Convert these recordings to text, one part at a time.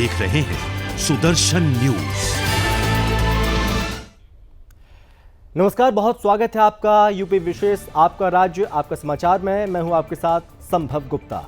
देख रहे हैं सुदर्शन न्यूज। नमस्कार, बहुत स्वागत है आपका यूपी विशेष, आपका राज्य, आपका समाचार में। मैं हूं आपके साथ संभव गुप्ता।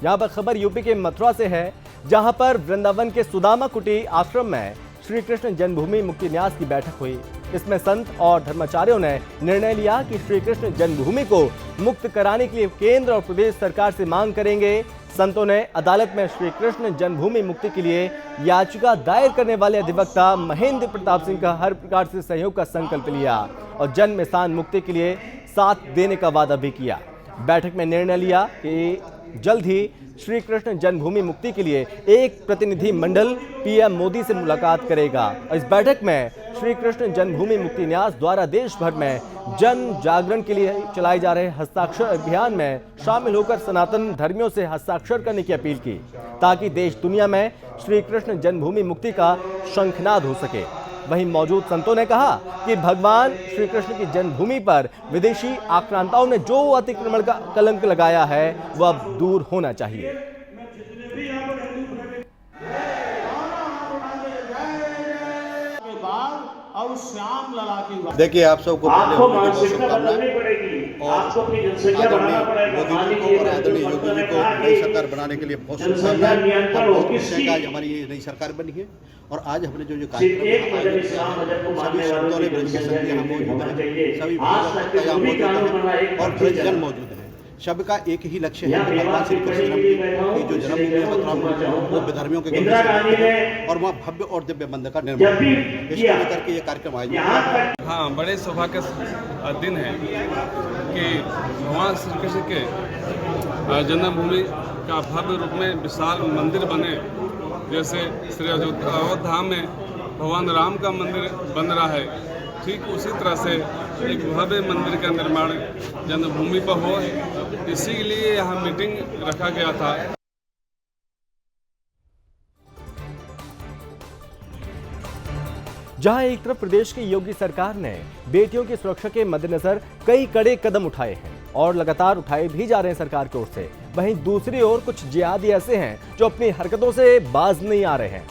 यहां पर खबर यूपी के मथुरा से है, जहां पर वृंदावन के सुदामा कुटी आश्रम में श्री कृष्ण जन्मभूमि मुक्ति न्यास की बैठक हुई। इसमें संत और धर्माचार्यों ने निर्णय लिया कि श्री कृष्ण जन्मभूमि को मुक्त कराने के लिए केंद्र और प्रदेश सरकार से मांग करेंगे। संतों ने अदालत में श्री कृष्ण जन्मभूमि मुक्ति के लिए याचिका दायर करने वाले अधिवक्ता महेंद्र प्रताप सिंह का हर प्रकार से सहयोग का संकल्प लिया और जन्म स्थान मुक्ति के लिए साथ देने का वादा भी किया। बैठक में निर्णय लिया कि जल्द ही श्री कृष्ण जन्मभूमि मुक्ति के लिए एक प्रतिनिधि मंडल पीएम मोदी से मुलाकात करेगा। इस बैठक में श्री कृष्ण जन्मभूमि मुक्ति न्यास द्वारा देश भर में जन जागरण के लिए चलाए जा रहे हस्ताक्षर अभियान में शामिल होकर सनातन धर्मियों से हस्ताक्षर करने की अपील की, ताकि देश दुनिया में श्री कृष्ण जन्मभूमि मुक्ति का शंखनाद हो सके। वहीं मौजूद संतों ने कहा कि भगवान श्री कृष्ण की जन्मभूमि पर विदेशी आक्रांताओं ने जो अतिक्रमण का कलंक लगाया है वह अब दूर होना चाहिए। देखिए, आप सबको पहले शुभकामनाएं और आदरणीय मोदी जी को और आदरणीय योगी जी को नई सरकार बनाने के लिए बहुत शुभकामनाएं। और बहुत खुशी है कि हमारी ये नई सरकार बनी है और आज हमने जो कार्यक्रम सभी संतों ने ब्रज के संत यहाँ मौजूद हैं, सभी भक्त यहाँ मौजूद हैं और ब्रजजन मौजूद हैं। सबका एक ही लक्ष्य है कि भगवान श्री कृष्ण की जो जन्मभूमि है मथुरा में वो विधर्मियों के और वहाँ भव्य और दिव्य मंदिर का निर्माण, इसको लेकर के ये कार्यक्रम आयोजित। हाँ, बड़े सौभाग्य का दिन है कि भगवान श्री कृष्ण के जन्मभूमि का भव्य रूप में विशाल मंदिर बने। जैसे श्री अयोध्या में भगवान राम का मंदिर बन रहा है, ठीक उसी तरह से एक भव्य मंदिर का निर्माण जन्मभूमि पर हो, इसी के लिए यहाँ मीटिंग रखा गया था। जहां एक तरफ प्रदेश की योगी सरकार ने बेटियों की सुरक्षा के मद्देनजर कई कड़े कदम उठाए हैं और लगातार उठाए भी जा रहे हैं सरकार की ओर से, वहीं दूसरी ओर कुछ जिहादी ऐसे हैं जो अपनी हरकतों से बाज नहीं आ रहे हैं।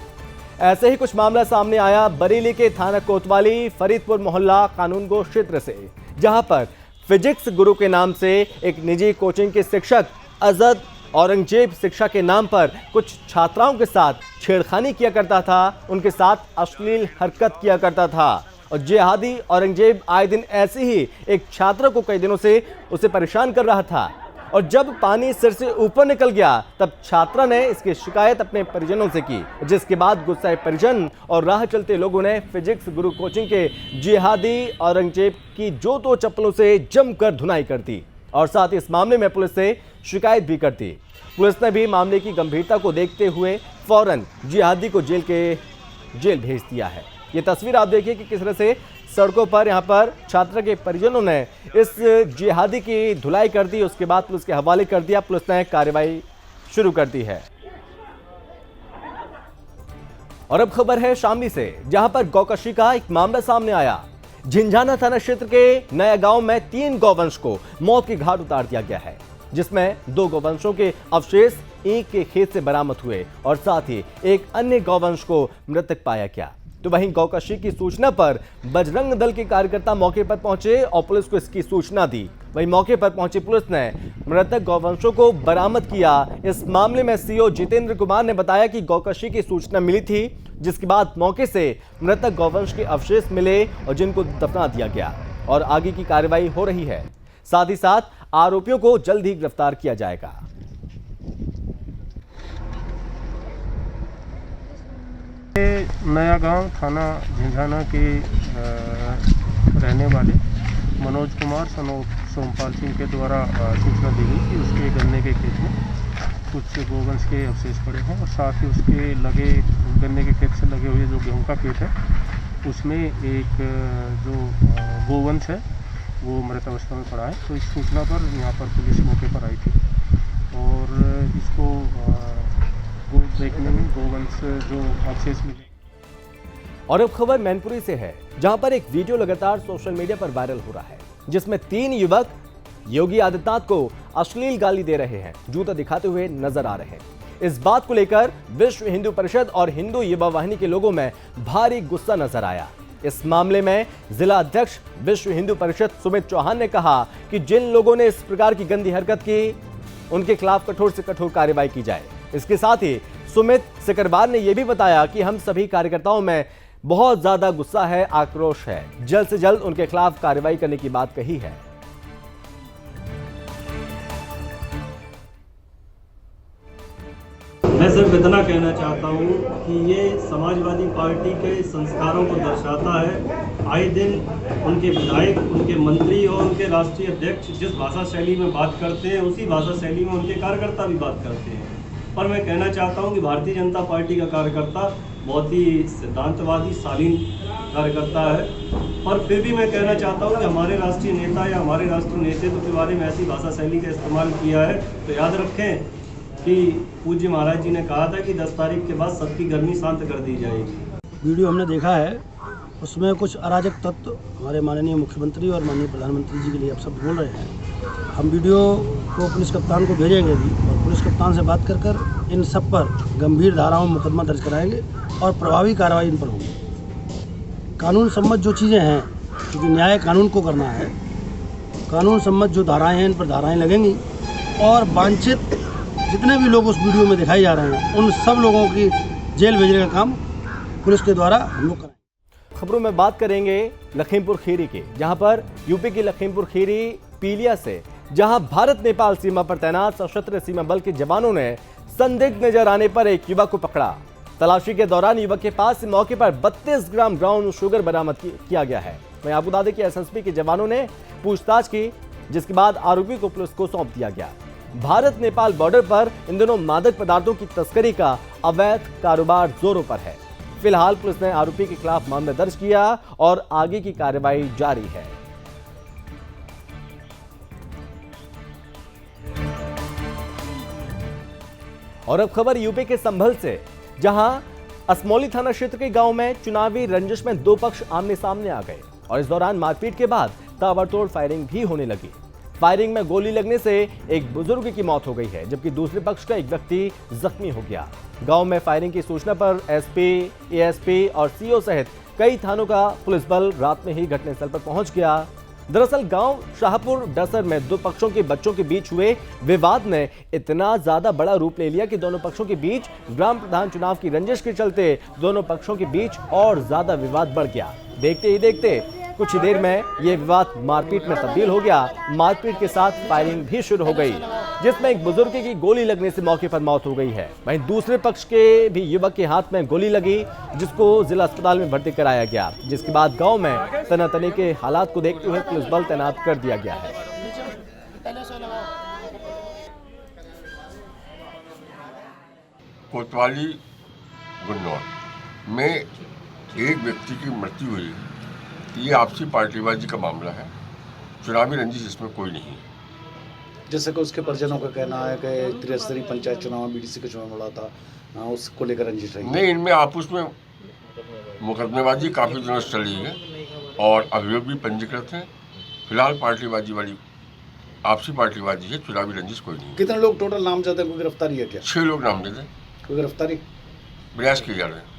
ऐसे ही कुछ मामला सामने आया बरेली के थाना कोतवाली फरीदपुर मोहल्ला कानूनगो क्षेत्र से, जहां पर फिजिक्स गुरु के नाम से एक निजी कोचिंग के शिक्षक अजद औरंगजेब शिक्षा के नाम पर कुछ छात्राओं के साथ छेड़खानी किया करता था, उनके साथ अश्लील हरकत किया करता था। और जिहादी औरंगजेब आए दिन ऐसे ही एक छात्र को कई दिनों से उसे परेशान कर रहा था और जब पानी सिर से ऊपर निकल गया तब छात्रा ने इसकी शिकायत अपने परिजनों से की, जिसके बाद गुस्साए परिजन और राह चलते लोगों ने फिजिक्स गुरु कोचिंग के जिहादी औरंगजेब की जूतों चप्पलों से जमकर धुनाई कर दी और साथ ही इस मामले में पुलिस से शिकायत भी कर दी। पुलिस ने भी मामले की गंभीरता को देखते हुए फौरन जिहादी को जेल भेज दिया है। ये तस्वीर आप देखिए कि किस तरह से सड़कों पर यहाँ पर छात्र के परिजनों ने इस जिहादी की धुलाई कर दी, उसके बाद पुलिस के हवाले कर दिया। पुलिस ने कार्रवाई शुरू कर दी है। और अब खबर है शामली से, जहां पर गौकशी का एक मामला सामने आया। झिंझाना थाना क्षेत्र के नया गांव में 3 गौवंश को मौत के घाट उतार दिया गया है, जिसमें 2 गौवंशों के अवशेष ईंट के खेत से बरामद हुए और साथ ही एक अन्य गौवंश को मृतक पाया गया। तो वहीं गौकशी की सूचना पर बजरंग दल के कार्यकर्ता मौके पर पहुंचे और पुलिस को इसकी सूचना दी। वहीं मौके पर पहुंची पुलिस ने मृतक गौवंशों को बरामद किया। इस मामले में सीओ जितेंद्र कुमार ने बताया कि गौकशी की सूचना मिली थी, जिसके बाद मौके से मृतक गौवंश के अवशेष मिले और जिनको दफना दिया गया और आगे की कार्रवाई हो रही है। साथ ही साथ आरोपियों को जल्द ही गिरफ्तार किया जाएगा। नया गांव थाना झिंझाना के रहने वाले मनोज कुमार सोमपाल सिंह के द्वारा सूचना दी गई कि उसके गन्ने के खेत में कुछ गोवंश के अवशेष पड़े हैं और साथ ही उसके लगे गन्ने के खेत से लगे हुए जो गेहूं का खेत है उसमें एक जो गोवंश है वो मृत अवस्था में पड़ा है। तो इस सूचना पर यहाँ पर पुलिस मौके पर आई थी और इसको देखने में गोवंश जो अवशेष मिले। और अब खबर मैनपुरी से है, जहां पर एक वीडियो लगातार सोशल मीडिया पर वायरल हो रहा है, जिसमें 3 युवक योगी आदित्यनाथ को अश्लील गाली दे रहे हैं, जूता दिखाते हुए नजर आ रहे हैं। इस बात को लेकर विश्व हिंदू परिषद और हिंदू युवा वाहिनी के लोगों में भारी गुस्सा नजर आया। इस मामले में जिला अध्यक्ष विश्व हिंदू परिषद सुमित चौहान ने कहा कि जिन लोगों ने इस प्रकार की गंदी हरकत की, उनके खिलाफ कठोर से कठोर कार्रवाई की जाए। इसके साथ ही सुमित सिकरबार ने यह भी बताया कि हम सभी कार्यकर्ताओं में बहुत ज्यादा गुस्सा है, आक्रोश है, जल्द से जल्द उनके खिलाफ कार्रवाई करने की बात कही है। मैं सिर्फ इतना कहना चाहता हूँ कि ये समाजवादी पार्टी के संस्कारों को दर्शाता है। आए दिन उनके विधायक, उनके मंत्री और उनके राष्ट्रीय अध्यक्ष जिस भाषा शैली में बात करते हैं, उसी भाषा शैली में उनके कार्यकर्ता भी बात करते हैं। पर मैं कहना चाहता हूँ कि भारतीय जनता पार्टी का कार्यकर्ता बहुत ही सिद्धांतवादी, शालीन कार्यकर्ता है। पर फिर भी मैं कहना चाहता हूँ कि हमारे राष्ट्रीय नेता या हमारे राष्ट्रीय नेतृत्व के बारे में ऐसी भाषा शैली का इस्तेमाल किया है तो याद रखें कि पूज्य महाराज जी ने कहा था कि 10 तारीख के बाद सबकी गर्मी शांत कर दी जाएगी। वीडियो हमने देखा है, उसमें कुछ अराजक तत्व हमारे माननीय मुख्यमंत्री और माननीय प्रधानमंत्री जी के लिए अब सब बोल रहे हैं। हम वीडियो को पुलिस कप्तान को भेजेंगे भी और पुलिस कप्तान से बात कर इन सब पर गंभीर धाराओं में मुकदमा दर्ज कराएंगे और प्रभावी कार्रवाई इन पर होगी। कानून सम्मत जो चीज़ें हैं, क्योंकि न्याय कानून को करना है, कानून सम्मत जो धाराएँ हैं इन पर धाराएँ लगेंगी और वांछित जितने भी लोग उस वीडियो में दिखाए जा रहे हैं उन सब लोगों की जेल भेजने का काम पुलिस के द्वारा हम लोग करेंगे। खबरों में बात करेंगे लखीमपुर खीरी की, जहां पर यूपी की लखीमपुर खीरी पीलिया से जहां भारत नेपाल सीमा पर तैनात सशस्त्र सीमा बल के जवानों ने संदिग्ध नजर आने पर एक युवक को पकड़ा। तलाशी के दौरान युवक के पास से मौके पर 32 ग्राम ब्राउन शुगर बरामद किया गया है। वहीं आपको बता दें कि एसएसपी के जवानों ने पूछताछ की, जिसके बाद आरोपी को पुलिस को सौंप दिया गया। भारत नेपाल बॉर्डर पर इन दिनों मादक पदार्थों की तस्करी का अवैध कारोबार जोरों पर है। फिलहाल पुलिस ने आरोपी के खिलाफ मामला दर्ज किया और आगे की कार्रवाई जारी है। और अब खबर यूपी के संभल से, जहां असमौली थाना क्षेत्र के गांव में चुनावी रंजिश में दो पक्ष आमने सामने आ गए और इस दौरान मारपीट के बाद ताबड़तोड़ फायरिंग भी होने लगी। फायरिंग में गोली लगने से एक बुजुर्ग की मौत हो गई है, जबकि दूसरे पक्ष का एक व्यक्ति जख्मी हो गया। गांव में फायरिंग की सूचना पर एसपी, एएसपी और सीओ सहित कई थानों का पुलिस बल रात में ही घटनास्थल पर पहुंच गया। दरअसल गांव शाहपुर डसर में दो पक्षों के बच्चों के बीच हुए विवाद ने इतना ज्यादा बड़ा रूप ले लिया कि दोनों पक्षों के बीच ग्राम प्रधान चुनाव की रंजिश के चलते दोनों पक्षों के बीच और ज्यादा विवाद बढ़ गया। देखते ही देखते कुछ ही देर में यह विवाद मारपीट में तब्दील हो गया। मारपीट के साथ फायरिंग भी शुरू हो गई, जिसमें एक बुजुर्ग की गोली लगने से मौके पर मौत हो गई है। वहीं दूसरे पक्ष के भी युवक के हाथ में गोली लगी, जिसको जिला अस्पताल में भर्ती कराया गया, जिसके बाद गांव में तनातनी के हालात को देखते हुए पुलिस बल तैनात कर दिया गया है। कोतवाली गुन्नौर में एक व्यक्ति की मृत्यु हुई। ये आपसी पार्टीबाजी का मामला है, चुनावी रंजिश इसमें कोई नहीं है। जैसे कि उसके परिजनों का कहना है कि त्रिस्तरीय पंचायत चुनाव बीडीसी का चुनाव लड़ा था, उसको लेकर रंजिश रही। नहीं, इनमें आपस में मुकदमेबाजी काफ़ी दिनों से चली है और अभियोग भी पंजीकृत हैं। फिलहाल पार्टीबाजी वाली आपसी पार्टीबाजी है, चुनावी रंजिश कोई नहीं है। कितने लोग टोटल नामजद हैं, कोई गिरफ्तारी है क्या? 6 लोग नामजद हैं, कोई गिरफ्तारी प्रयास किए जा रहे हैं।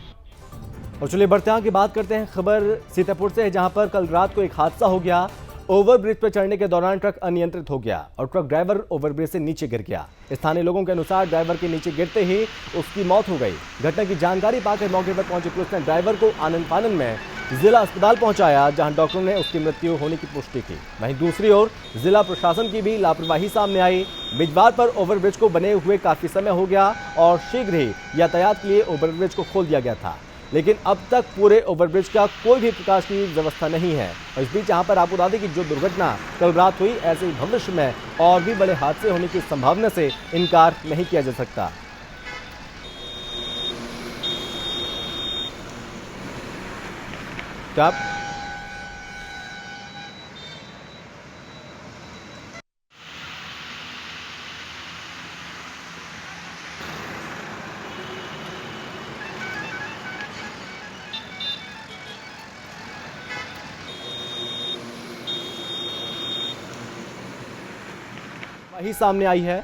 और चलिए बढ़ते आगे बात करते हैं। खबर सीतापुर से है, जहां पर कल रात को एक हादसा हो गया। ओवरब्रिज पर चढ़ने के दौरान ट्रक अनियंत्रित हो गया और ट्रक ड्राइवर ओवरब्रिज से नीचे गिर गया। स्थानीय लोगों के अनुसार ड्राइवर के नीचे गिरते ही उसकी मौत हो गई। घटना की जानकारी पाकर मौके पर पहुंची पुलिस ने ड्राइवर को आनन फानन में जिला अस्पताल पहुंचाया, जहां डॉक्टरों ने उसकी मृत्यु होने की पुष्टि की। वहीं दूसरी ओर जिला प्रशासन की भी लापरवाही सामने आई। बिजवार पर ओवरब्रिज को बने हुए काफी समय हो गया और शीघ्र ही यातायात के लिए ओवरब्रिज को खोल दिया गया था, लेकिन अब तक पूरे ओवरब्रिज का कोई भी प्रकाश की व्यवस्था नहीं है। और इस बीच यहाँ पर आपको बता दें कि जो दुर्घटना कल रात हुई, ऐसे ही भविष्य में और भी बड़े हादसे होने की संभावना से इनकार नहीं किया जा सकता। क्या वही सामने आई है।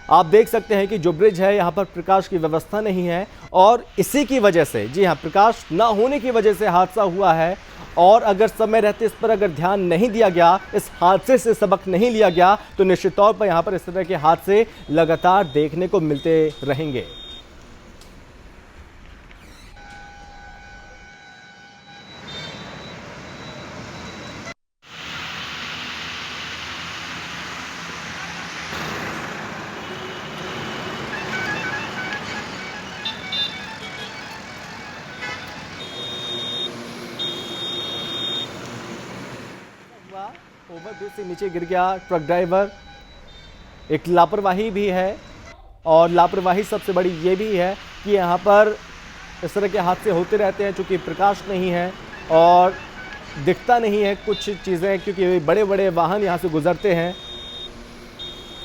आप देख सकते हैं कि जो ब्रिज है यहाँ पर प्रकाश की व्यवस्था नहीं है और इसी की वजह से, जी हाँ, प्रकाश ना होने की वजह से हादसा हुआ है। और अगर समय रहते इस पर अगर ध्यान नहीं दिया गया, इस हादसे से सबक नहीं लिया गया, तो निश्चित तौर पर यहाँ पर इस तरह के हादसे लगातार देखने को मिलते रहेंगे। ओवरब्रिज से नीचे गिर गया ट्रक ड्राइवर। एक लापरवाही भी है और लापरवाही सबसे बड़ी ये भी है कि यहाँ पर इस तरह के हादसे होते रहते हैं, चूँकि प्रकाश नहीं है और दिखता नहीं है कुछ चीज़ें, क्योंकि बड़े बड़े वाहन यहाँ से गुजरते हैं।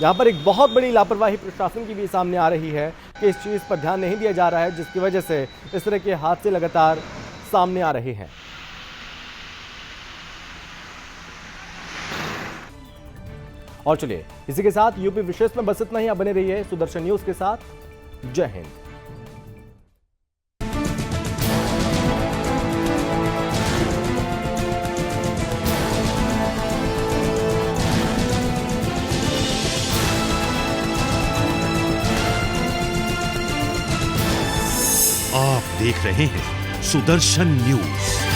यहाँ पर एक बहुत बड़ी लापरवाही प्रशासन की भी सामने आ रही है कि इस चीज़ पर ध्यान नहीं दिया जा रहा है, जिसकी वजह से इस तरह के हादसे लगातार सामने आ रहे हैं। और चलिए इसी के साथ यूपी विशेष में बस इतना ही। आप बने रहिए सुदर्शन न्यूज के साथ। जय हिंद। आप देख रहे हैं सुदर्शन न्यूज।